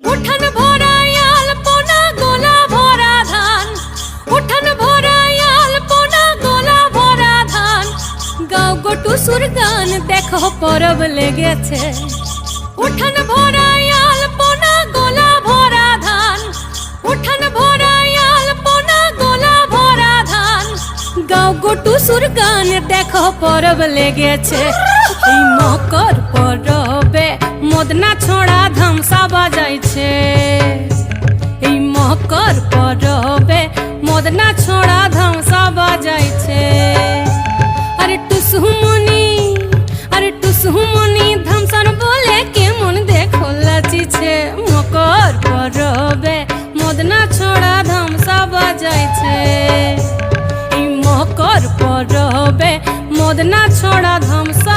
উঠান ভরা আলপনা গোলা ভরা ধান, উঠান ভরা আলপনা গোলা ভরা ধান। গাও গো টুসুর গান দেখো পরব লেগেছে। উঠান ভরা আলপনা গোলা ভরা ধান, উঠান ভরা আলপনা গোলা ভরা ধান। গাও গো টুসুর গান দেখো পরব লেগেছে। এই মকর পরবে মদনা ছোড়া ধামসা বাজাইছে। এই মকর পরবে মদনা ছোড়া ধামসা বাজাইছে। আরে টুসুমনি, আরে টুসুমনি ধামসান বলে কেমন দেখো লাচিছে। মকর পরবে মদনা ছোড়া ধামসা বাজাইছে। এই মকর পরবে মদনা ছোড়া ধামসা